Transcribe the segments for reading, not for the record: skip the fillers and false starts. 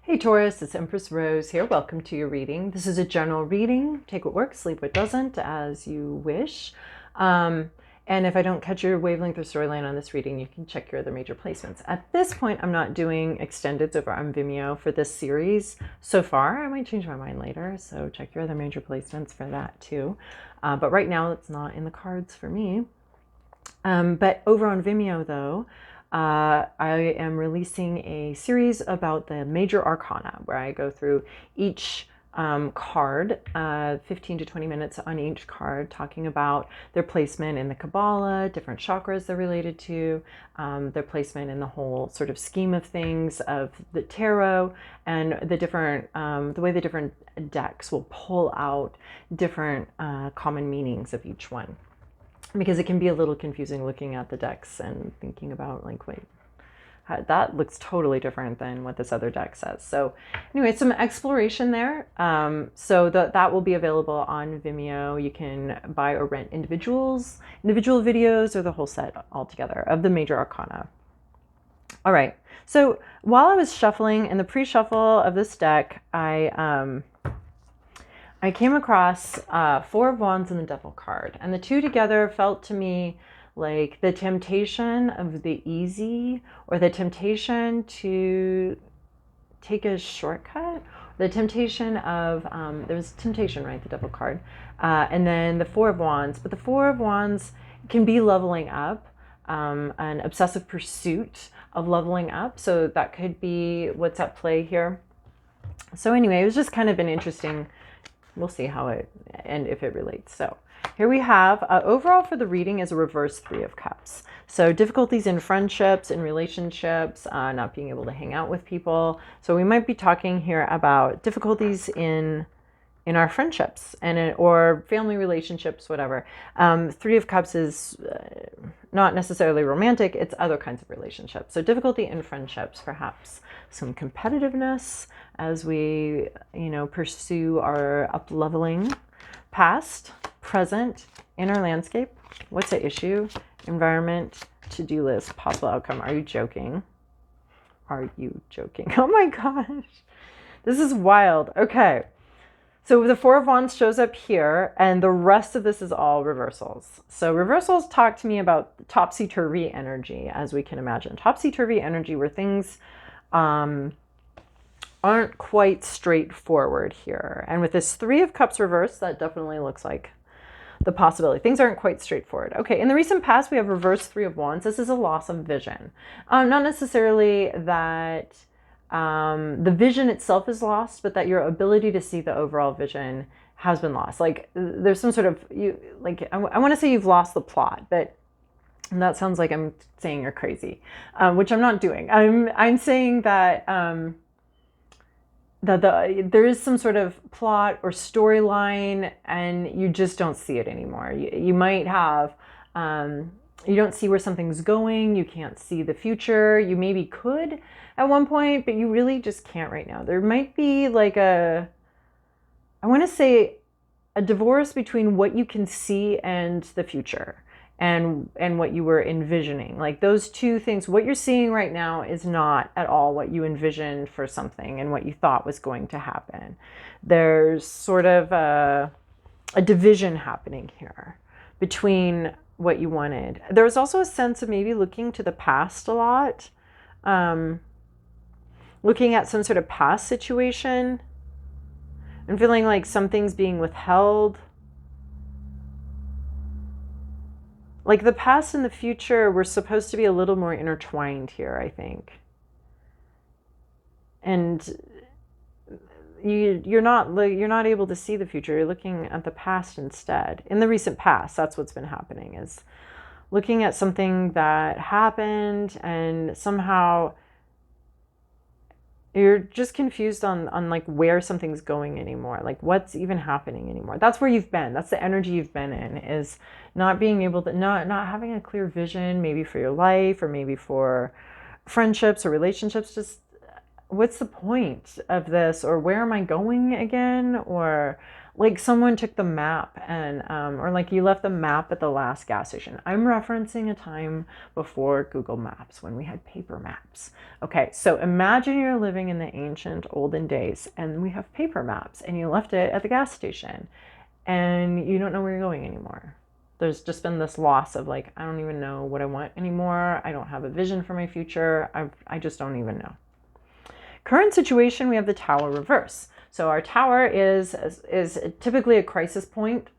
Hey Taurus, it's Empress Rose here. Welcome to your reading. This is a general reading. Take what works, leave what doesn't, as you wish. And if I don't catch your wavelength or storyline on this reading, you can check your other major placements. At this point, I'm not doing extendeds over on Vimeo for this series so far. I might change my mind later, so check your other major placements for that too. But right now, it's not in the cards for me. But over on Vimeo, though, I am releasing a series about the major arcana where I go through each card, 15 to 20 minutes on each card, talking about their placement in the Kabbalah, different chakras they're related to, their placement in the whole sort of scheme of things of the tarot, and the different, the way the different decks will pull out different common meanings of each one. Because it can be a little confusing looking at the decks and thinking about like, wait, that looks totally different than what this other deck says. So anyway, some exploration there. So that will be available on Vimeo. You can buy or rent individual videos, or the whole set altogether of the major arcana. All right. So while I was shuffling in the pre-shuffle of this deck, I came across Four of Wands and the Devil card, and the two together felt to me like the temptation of the easy, or the temptation to take a shortcut, the temptation of, there's temptation, right, the Devil card, and then the Four of Wands. But the Four of Wands can be leveling up, an obsessive pursuit of leveling up, so that could be what's at play here. So anyway, it was just kind of an interesting, we'll see how it, and if it relates. So here we have, overall for the reading is a reverse Three of Cups. So difficulties in friendships, in relationships, not being able to hang out with people. So we might be talking here about difficulties in our friendships or family relationships, whatever. Three of Cups is not necessarily romantic, it's other kinds of relationships. So difficulty in friendships, perhaps some competitiveness as we, pursue our up-leveling past, present, inner landscape. What's the issue? Environment, to-do list, possible outcome. Are you joking? Are you joking? Oh my gosh. This is wild. Okay. So the Four of Wands shows up here, and the rest of this is all reversals. So reversals talk to me about topsy-turvy energy, as we can imagine. Topsy-turvy energy where things aren't quite straightforward here. And with this Three of Cups reverse, that definitely looks like the possibility. Things aren't quite straightforward. Okay, in the recent past, we have reverse Three of Wands. This is a loss of vision. Not necessarily that the vision itself is lost, but that your ability to see the overall vision has been lost. Like there's some sort of, I want to say you've lost the plot, but that sounds like I'm saying you're crazy, which I'm not doing. I'm saying that there is some sort of plot or storyline, and you just don't see it anymore. You might have, you don't see where something's going. You can't see the future. You maybe could at one point, but you really just can't right now. There might be like I want to say a divorce between what you can see and the future. And what you were envisioning. Like those two things, what you're seeing right now is not at all what you envisioned for something and what you thought was going to happen. There's sort of a division happening here between what you wanted. There was also a sense of maybe looking to the past a lot, looking at some sort of past situation and feeling like something's being withheld. Like the past and the future were supposed to be a little more intertwined here, I think. And you're not able to see the future. You're looking at the past instead. In the recent past, that's what's been happening, is looking at something that happened, and somehow you're just confused on like where something's going anymore, like what's even happening anymore. That's where you've been. That's the energy you've been in, is not being able to, not having a clear vision, maybe for your life or maybe for friendships or relationships. Just what's the point of this, or where am I going again, or like someone took the map and, or like you left the map at the last gas station. I'm referencing a time before Google Maps when we had paper maps. Okay, so imagine you're living in the ancient olden days and we have paper maps and you left it at the gas station and you don't know where you're going anymore. There's just been this loss of like, I don't even know what I want anymore. I don't have a vision for my future. I just don't even know. Current situation, we have the Tower reverse. So our Tower is typically a crisis point.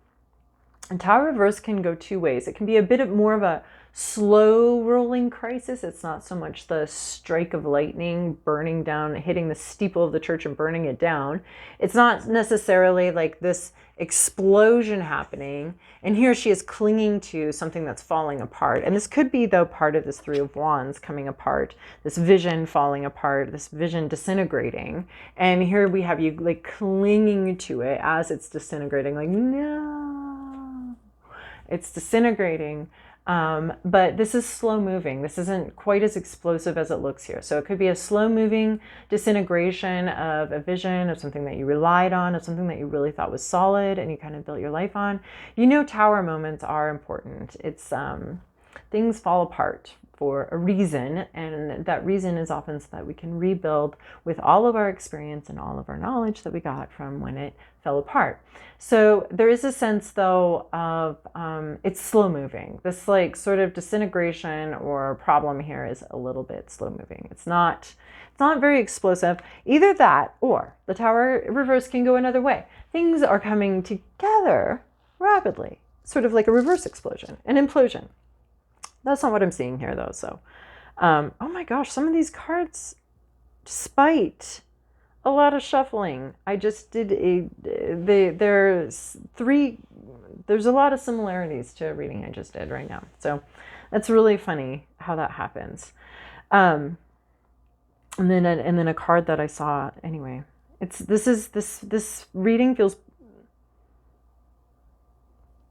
And Tower reverse can go two ways. It can be a bit more of a slow rolling crisis. It's not so much the strike of lightning burning down, hitting the steeple of the church and burning it down. It's not necessarily like this explosion happening. And here she is clinging to something that's falling apart. And this could be, though, part of this Three of Wands coming apart, this vision falling apart, this vision disintegrating. And here we have you like clinging to it as it's disintegrating, like, no, it's disintegrating. But this is slow moving. This isn't quite as explosive as it looks here. So it could be a slow moving disintegration of a vision, of something that you relied on, of something that you really thought was solid and you kind of built your life on. You know, Tower moments are important. It's things fall apart for a reason, and that reason is often so that we can rebuild with all of our experience and all of our knowledge that we got from when it fell apart. So there is a sense, though, of it's slow moving. This like sort of disintegration or problem here is a little bit slow moving. It's not very explosive. Either that or the Tower reverse can go another way. Things are coming together rapidly, sort of like a reverse explosion, an implosion. That's not what I'm seeing here, though. So, oh my gosh, some of these cards, despite a lot of shuffling, I just did there's a lot of similarities to a reading I just did right now. So that's really funny how that happens. And then a card that I saw anyway. This reading feels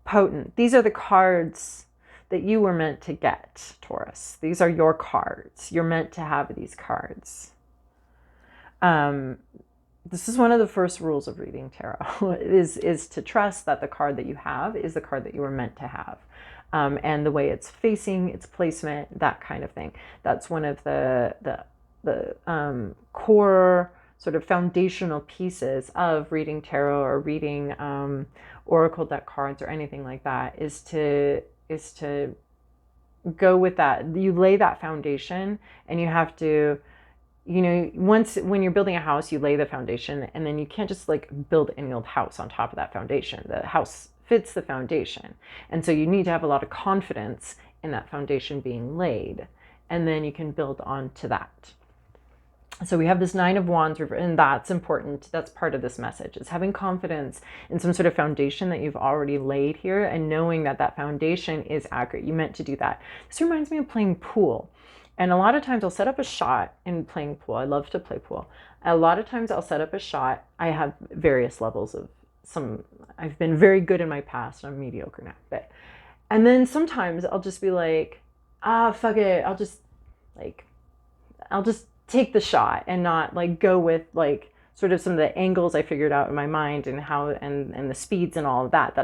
potent. These are the cards that you were meant to get, Taurus. These are your cards. You're meant to have these cards. This is one of the first rules of reading tarot, is to trust that the card that you have is the card that you were meant to have. And the way it's facing, its placement, that kind of thing. That's one of the core sort of foundational pieces of reading tarot or reading oracle deck cards or anything like that, is to go with that. You lay that foundation, and you have to, you know, when you're building a house, you lay the foundation, and then you can't just like build any old house on top of that foundation. The house fits the foundation. And so you need to have a lot of confidence in that foundation being laid, and then you can build onto that. So we have this Nine of Wands, and that's important. That's part of this message, is having confidence in some sort of foundation that you've already laid here, and knowing that that foundation is accurate. You meant to do that. This reminds me of playing pool. And a lot of times I'll set up a shot in playing pool. I love to play pool. A lot of times I'll set up a shot. I have various levels of I've been very good in my past. I'm mediocre now. And then sometimes I'll just be like, fuck it. I'll just take the shot and not like go with like sort of some of the angles I figured out in my mind and how and the speeds and all of that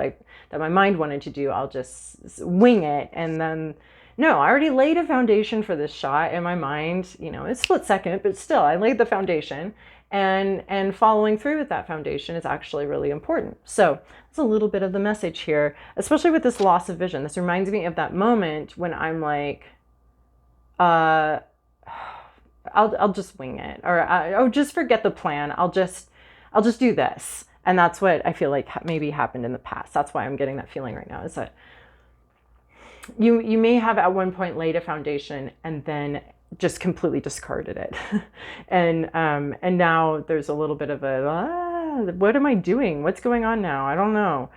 my mind wanted to do. I'll just wing it. And then no, I already laid a foundation for this shot in my mind. You know, it's split second, but still I laid the foundation, and following through with that foundation is actually really important. So that's a little bit of the message here, especially with this loss of vision. This reminds me of that moment when I'm like, I'll just wing it, or just forget the plan. I'll just do this. And that's what I feel like maybe happened in the past. That's why I'm getting that feeling right now, is that you may have at one point laid a foundation and then just completely discarded it. and now there's a little bit of what am I doing? What's going on now? I don't know.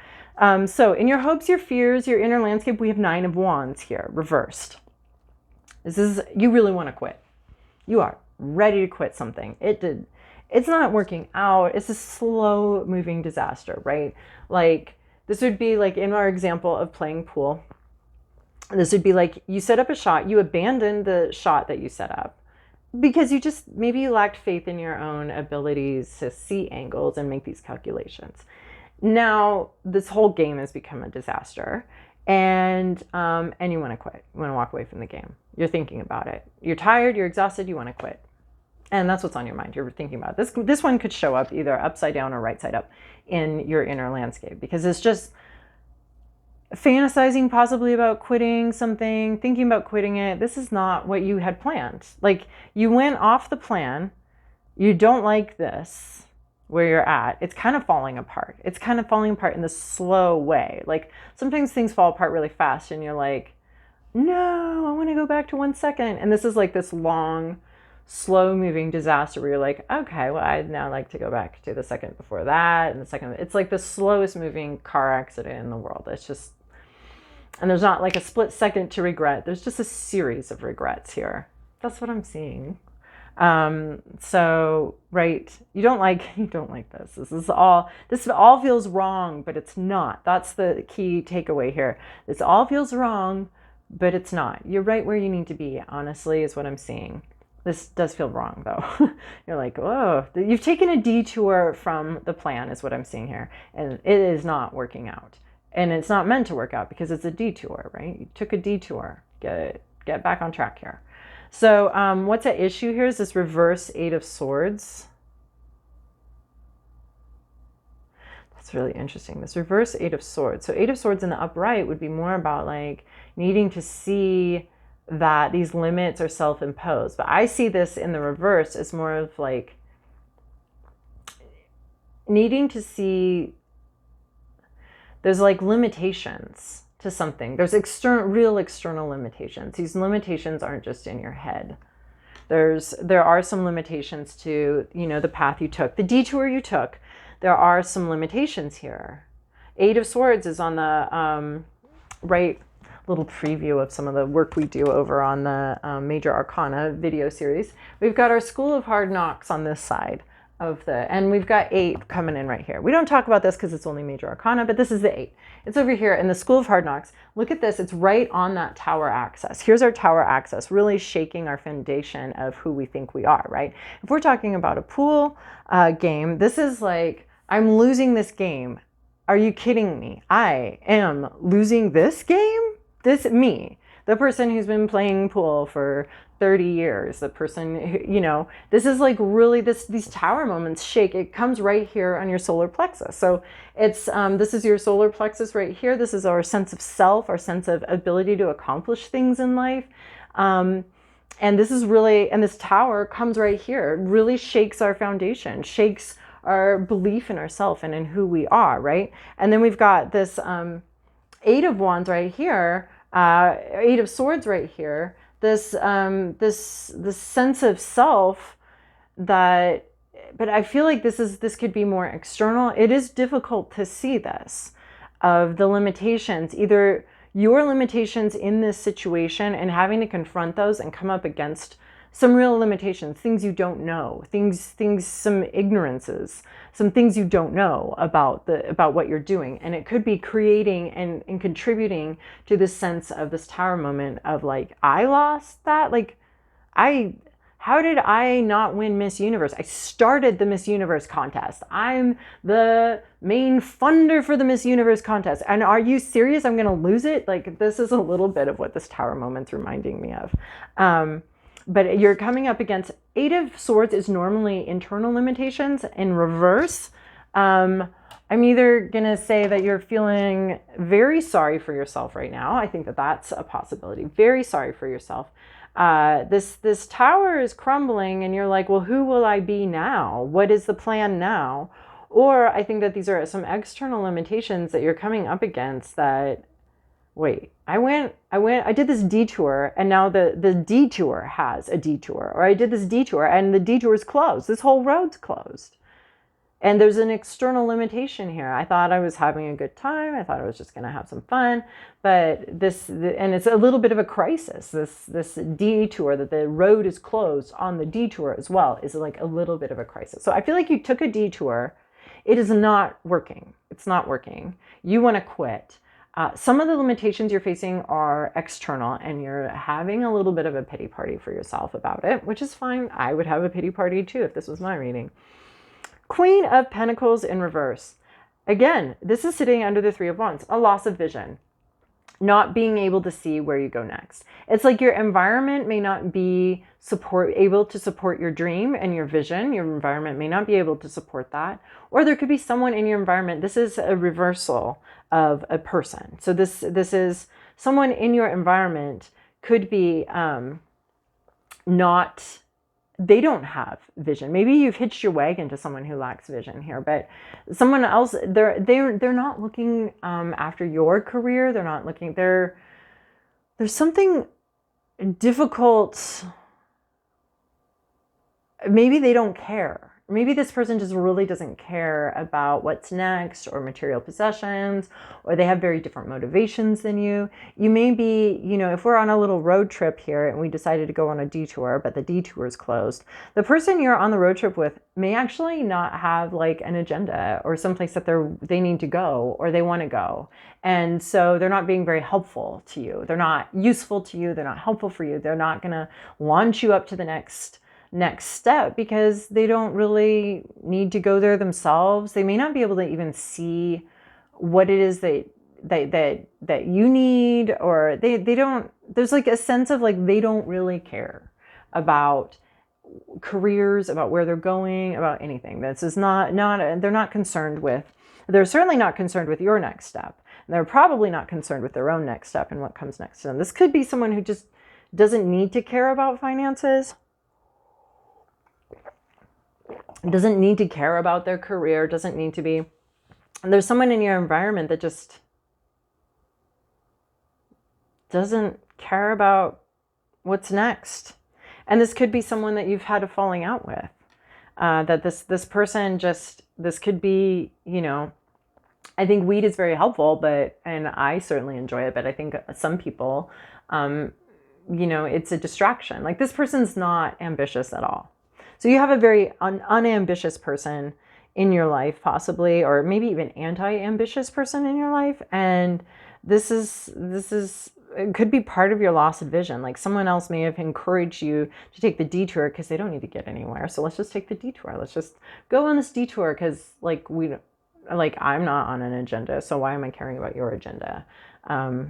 So in your hopes, your fears, your inner landscape, we have Nine of Wands here, reversed. This is, you really want to quit. You are ready to quit something. It's not working out. It's a slow moving disaster, right? Like this would be like in our example of playing pool. This would be like you set up a shot, you abandoned the shot that you set up because maybe you lacked faith in your own abilities to see angles and make these calculations. Now this whole game has become a disaster, and you want to quit. You want to walk away from the game. You're thinking about it. You're tired. You're exhausted. You want to quit, and that's what's on your mind. You're thinking about it. This one could show up either upside down or right side up in your inner landscape, because it's just fantasizing possibly about quitting something, thinking about quitting it. This is not what you had planned. Like, you went off the plan. You don't like this where you're at. It's kind of falling apart. It's kind of falling apart in this slow way. Like, sometimes things fall apart really fast and you're like, no, I want to go back to 1 second. And this is like this long, slow moving disaster where you're like, okay, well, I'd now like to go back to the second before that. And the second, it's like the slowest moving car accident in the world. It's just, and there's not like a split second to regret. There's just a series of regrets here. That's what I'm seeing. So, right, you don't like this. This all feels wrong, but it's not. That's the key takeaway here. This all feels wrong, but it's not. You're right where you need to be, honestly, is what I'm seeing. This does feel wrong, though. You're like, oh, you've taken a detour from the plan, is what I'm seeing here. And it is not working out. And it's not meant to work out because it's a detour, right? You took a detour. Get back on track here. So what's at issue here is this reverse 8 of Swords. That's really interesting. This reverse 8 of Swords. So 8 of Swords in the upright would be more about like needing to see that these limits are self-imposed. But I see this in the reverse as more of like needing to see there's like limitations to something. There's real external limitations. These limitations aren't just in your head. There are some limitations to, the path you took, the detour you took. There are some limitations here. 8 of Swords is on the right. Little preview of some of the work we do over on the Major Arcana video series. We've got our School of Hard Knocks on this side and we've got 8 coming in right here. We don't talk about this because it's only Major Arcana, but this is the 8. It's over here in the School of Hard Knocks. Look at this. It's right on that tower axis. Here's our tower axis, really shaking our foundation of who we think we are, right? If we're talking about a pool game, this is like, I'm losing this game. Are you kidding me? I am losing this game? Me, the person who's been playing pool for 30 years, the person who, this is like really these tower moments shake. It comes right here on your solar plexus. So it's, this is your solar plexus right here. This is our sense of self, our sense of ability to accomplish things in life. And this is really, and this tower comes right here. It really shakes our foundation, shakes our belief in ourselves and in who we are, right? And then we've got this 8 of Wands right here, 8 of Swords right here, this sense of self that, but I feel like this could be more external. It is difficult to see this, of the limitations, either your limitations in this situation and having to confront those and come up against some real limitations, things you don't know, some ignorances, some things you don't know about what you're doing. And it could be creating and contributing to this sense of this tower moment of like, I lost that. Like, how did I not win Miss Universe? I started the Miss Universe contest. I'm the main funder for the Miss Universe contest. And are you serious? I'm going to lose it? Like, this is a little bit of what this tower moment's reminding me of. But you're coming up against 8 of Swords is normally internal limitations. In reverse, I'm either going to say that you're feeling very sorry for yourself right now. I think that that's a possibility. Very sorry for yourself. This tower is crumbling and you're like, well, who will I be now? What is the plan now? Or I think that these are some external limitations that you're coming up against that, wait, I did this detour and now the detour has a detour, or I did this detour and the detour is closed. This whole road's closed. And there's an external limitation here. I thought I was having a good time. I thought I was just going to have some fun, but and it's a little bit of a crisis. This detour, that the road is closed on the detour as well, is like a little bit of a crisis. So I feel like you took a detour. It is not working. It's not working. You want to quit. Some of the limitations you're facing are external and you're having a little bit of a pity party for yourself about it, which is fine. I would have a pity party too if this was my reading. Queen of Pentacles in reverse. again, this is sitting under the Three of Wands, a loss of vision, not being able to see where you go next. It's like your environment may not be able to support your dream and your vision. Your environment may not be able to support that. Or there could be someone in your environment. This is a reversal of a person. So this is someone in your environment could be not, they don't have vision. Maybe you've hitched your wagon to someone who lacks vision here, but someone else, they're not looking after your career. They're not looking, there's something difficult. Maybe they don't care. Maybe this person just really doesn't care about what's next or material possessions, or they have very different motivations than you. You may be, you know, if we're on a little road trip here and we decided to go on a detour, but the detour is closed, the person you're on the road trip with may actually not have like an agenda or someplace that they need to go or they want to go. And so they're not being very helpful to you. They're not useful to you. They're not helpful for you. They're not going to launch you up to the next step because they don't really need to go there themselves. They may not be able to even see what it is that you need, or they don't, there's like a sense of like they don't really care about careers, about where they're going, about anything. This is not they're not concerned with, they're certainly not concerned with your next step. And they're probably not concerned with their own next step and what comes next to them. This could be someone who just doesn't need to care about finances, doesn't need to care about their career, doesn't need to be. There's someone in your environment that just doesn't care about what's next. And this could be someone that you've had a falling out with. That this person just, this could be, you know, I think weed is very helpful, and I certainly enjoy it, but I think some people, you know, it's a distraction. Like this person's not ambitious at all. So you have a very unambitious person in your life, possibly, or maybe even anti-ambitious person in your life. And this is, it could be part of your loss of vision. Like someone else may have encouraged you to take the detour because they don't need to get anywhere. So let's just take the detour. Let's just go on this detour because I'm not on an agenda. So why am I caring about your agenda?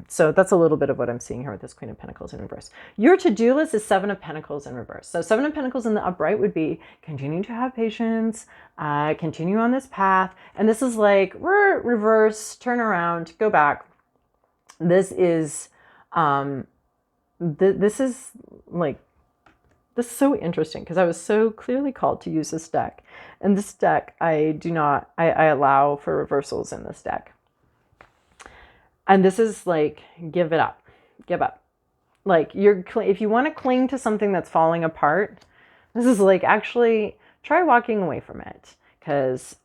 So that's a little bit of what I'm seeing here with this Queen of Pentacles in reverse. Your to-do list is Seven of Pentacles in reverse. So Seven of Pentacles in the upright would be continue to have patience, continue on this path. And this is like, reverse, turn around, go back. This is, this is so interesting because I was so clearly called to use this deck. And this deck, I allow for reversals in this deck. And this is like, give it up, give up. Like if you want to cling to something that's falling apart, this is like, actually try walking away from it. Because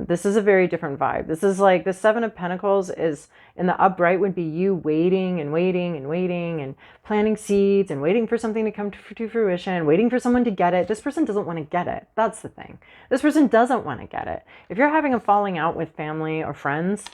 this is a very different vibe. This is like the Seven of Pentacles is in the upright would be you waiting and waiting and waiting and planting seeds and waiting for something to come to fruition, waiting for someone to get it. This person doesn't want to get it. That's the thing. This person doesn't want to get it. If you're having a falling out with family or friends,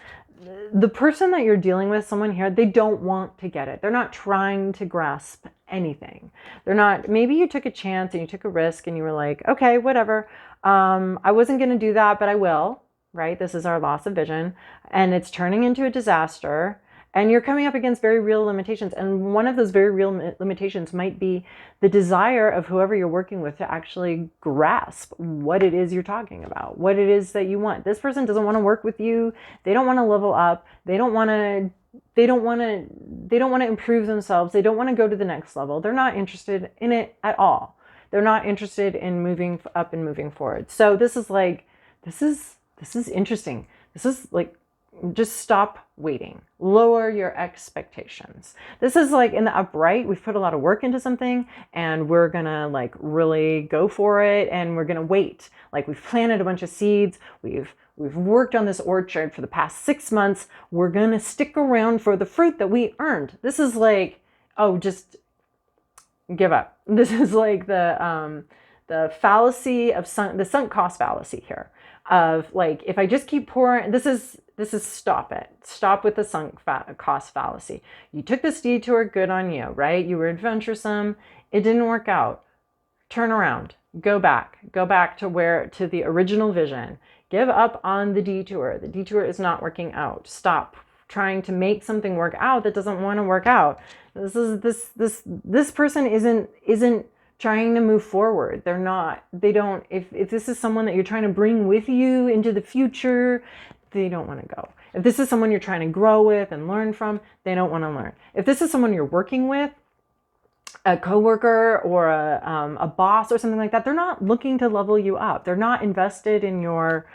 the person that you're dealing with, someone here, they don't want to get it. They're not trying to grasp anything. They're not, maybe you took a chance and you took a risk and you were like, okay, whatever. I wasn't going to do that, but I will, right? This is our loss of vision and it's turning into a disaster and you're coming up against very real limitations. And one of those very real limitations might be the desire of whoever you're working with to actually grasp what it is you're talking about, what it is that you want. This person doesn't want to work with you. They don't want to level up. They don't want to improve themselves. They don't want to go to the next level. They're not interested in it at all. They're not interested in moving up and moving forward. So this is like, this is interesting. This is like, just stop waiting. Lower your expectations. This is like in the upright, we've put a lot of work into something and we're gonna like really go for it and we're gonna wait. Like we've planted a bunch of seeds. We've worked on this orchard for the past 6 months. We're gonna stick around for the fruit that we earned. This is like, oh, just give up. This is like the fallacy of the sunk cost fallacy here of like, if I just keep pouring, this is stop it. Stop with the sunk cost fallacy. You took this detour, good on you, right? You were adventuresome. It didn't work out. Turn around. Go back to the original vision. Give up on the detour. The detour is not working out. Stop trying to make something work out that doesn't want to work out. This person isn't trying to move forward. If this is someone that you're trying to bring with you into the future, they don't want to go. If this is someone you're trying to grow with and learn from, they don't want to learn. If this is someone you're working with, a coworker or a boss or something like that, they're not looking to level you up. They're not invested in your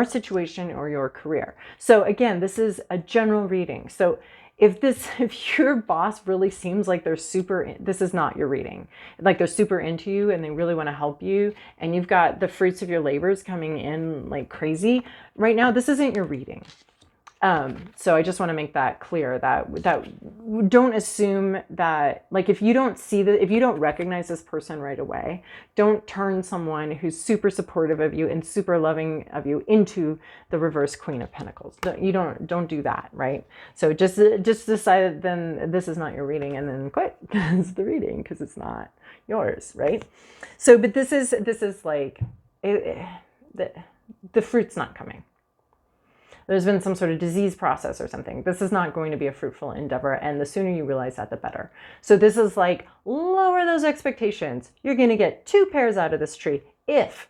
situation or your career. So again, this is a general reading. So if your boss really seems like this is not your reading. Like they're super into you and they really want to help you, and you've got the fruits of your labors coming in like crazy right now, this isn't your reading. So I just want to make that clear that don't assume that, like, if you don't recognize this person right away, don't turn someone who's super supportive of you and super loving of you into the reverse Queen of Pentacles. Don't do that, right? So just decide then this is not your reading and then quit it's the reading because it's not yours, right? So, but this is like the fruit's not coming. There's been some sort of disease process or something. This is not going to be a fruitful endeavor. And the sooner you realize that, the better. So this is like, lower those expectations. You're going to get 2 pears out of this tree. If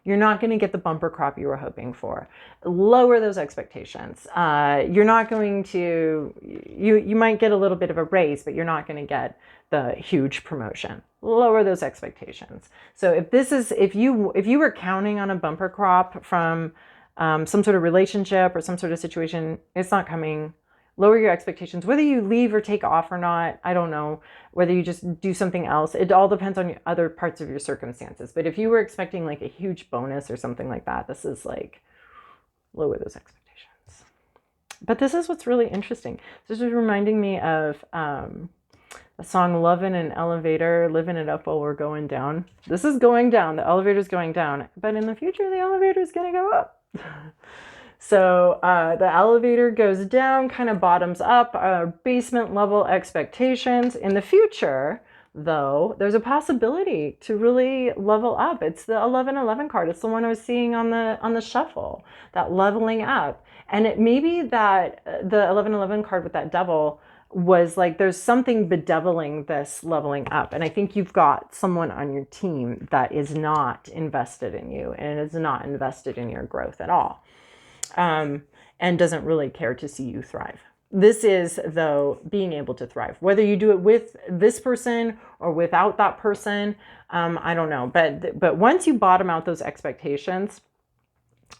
you're not going to get the bumper crop you were hoping for, lower those expectations. You're not going to, you might get a little bit of a raise, but you're not going to get the huge promotion. Lower those expectations. So if you were counting on a bumper crop from some sort of relationship or some sort of situation, it's not coming. Lower your expectations. Whether you leave or take off or not, I don't know. Whether you just do something else, it all depends on other parts of your circumstances. But if you were expecting like a huge bonus or something like that, this is like, lower those expectations. But this is what's really interesting. This is reminding me of the song Love in an Elevator, Living It Up While We're Going Down. This is going down. The elevator's going down. But in the future, the elevator's going to go up. So the elevator goes down, kind of bottoms up, basement level expectations. In the future, though, there's a possibility to really level up. It's the 1111 card. It's the one I was seeing on the shuffle, that leveling up. And it may be that the 1111 card with that devil was like, there's something bedeviling this leveling up. And I think you've got someone on your team that is not invested in you and is not invested in your growth at all. And doesn't really care to see you thrive. This is, though, being able to thrive. Whether you do it with this person or without that person, I don't know. But once you bottom out those expectations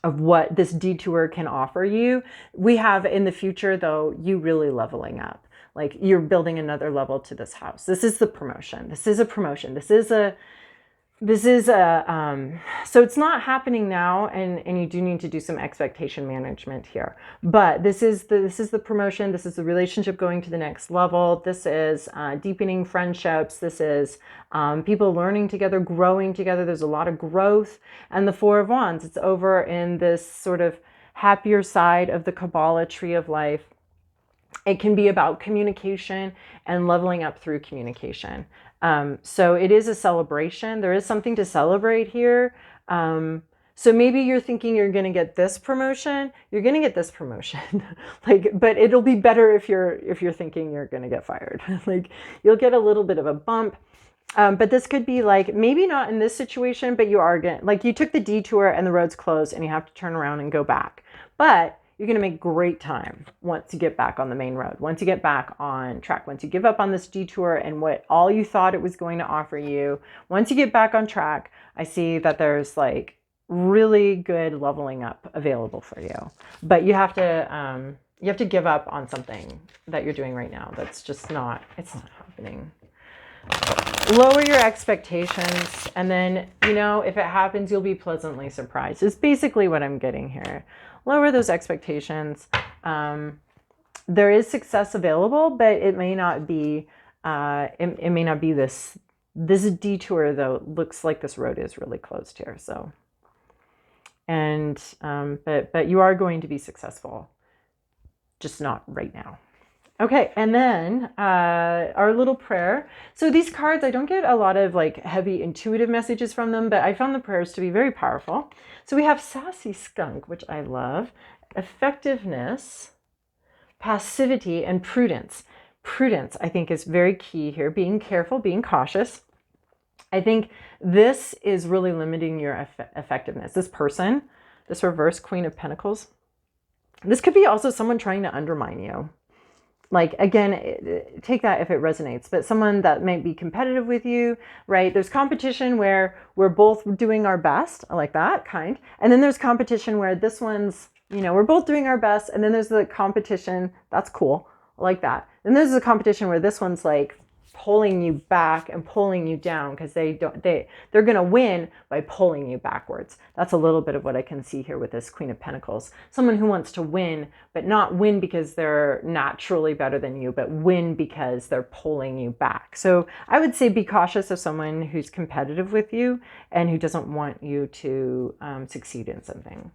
of what this detour can offer you, we have in the future, though, you really leveling up. Like, you're building another level to this house. This is the promotion. This is a promotion. So it's not happening now, and you do need to do some expectation management here. But this is the promotion. This is the relationship going to the next level. This is deepening friendships. This is people learning together, growing together. There's a lot of growth. And the Four of Wands, it's over in this sort of happier side of the Kabbalah tree of life. It can be about communication and leveling up through communication. So it is a celebration. There is something to celebrate here. So maybe you're thinking you're going to get this promotion. You're going to get this promotion, but it'll be better if you're thinking you're going to get fired. Like, you'll get a little bit of a bump. But this could be like, maybe not in this situation, but you are going, like, you took the detour and the road's closed and you have to turn around and go back. But you're going to make great time once you get back on the main road, once you get back on track, once you give up on this detour and what all you thought it was going to offer you. Once you get back on track, I see that there's like really good leveling up available for you. But you have to give up on something that you're doing right now. That's just not, it's not happening. Lower your expectations, and then, if it happens, you'll be pleasantly surprised. It's basically what I'm getting here. Lower those expectations. There is success available, but it may not be. It may not be this detour, though. Looks like this road is really closed here. So, but you are going to be successful, just not right now. Okay, and then our little prayer. So these cards, I don't get a lot of like heavy intuitive messages from them, but I found the prayers to be very powerful. So we have sassy skunk, which I love, effectiveness, passivity, and prudence. Prudence, I think, is very key here. Being careful, being cautious. I think this is really limiting your effectiveness. This person, this reverse Queen of Pentacles, this could be also someone trying to undermine you. Like, again, take that if it resonates, but someone that might be competitive with you, right? There's competition where we're both doing our best. I like that kind. And then there's competition where this one's, you know, we're both doing our best. And then there's the competition. That's cool. I like that. Then there's the competition where this one's like pulling you back and pulling you down because they're going to win by pulling you backwards. That's a little bit of what I can see here with this Queen of Pentacles. Someone who wants to win, but not win because they're naturally better than you, but win because they're pulling you back. So I would say be cautious of someone who's competitive with you and who doesn't want you to succeed in something.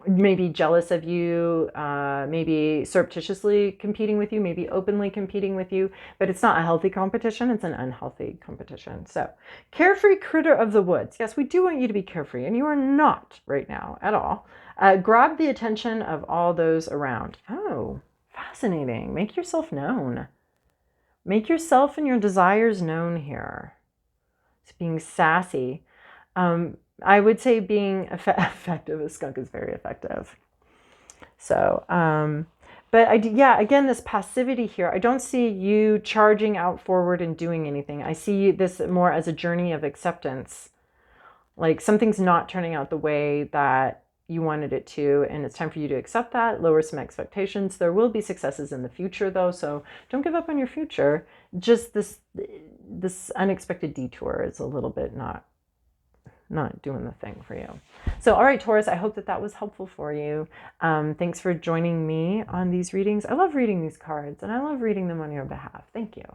Maybe jealous of you, maybe surreptitiously competing with you, maybe openly competing with you, but it's not a healthy competition, it's an unhealthy competition. So, carefree critter of the woods. Yes, we do want you to be carefree, and you are not right now at all. Grab the attention of all those around. Oh, fascinating. Make yourself known. Make yourself and your desires known here. It's being sassy. I would say being effective. A skunk is very effective. So, but again, this passivity here, I don't see you charging out forward and doing anything. I see this more as a journey of acceptance. Like something's not turning out the way that you wanted it to, and it's time for you to accept that, lower some expectations. There will be successes in the future though, so don't give up on your future. Just this unexpected detour is a little bit not doing the thing for you. So, all right, Taurus, I hope that was helpful for you. Thanks for joining me on these readings. I love reading these cards, and I love reading them on your behalf. Thank you.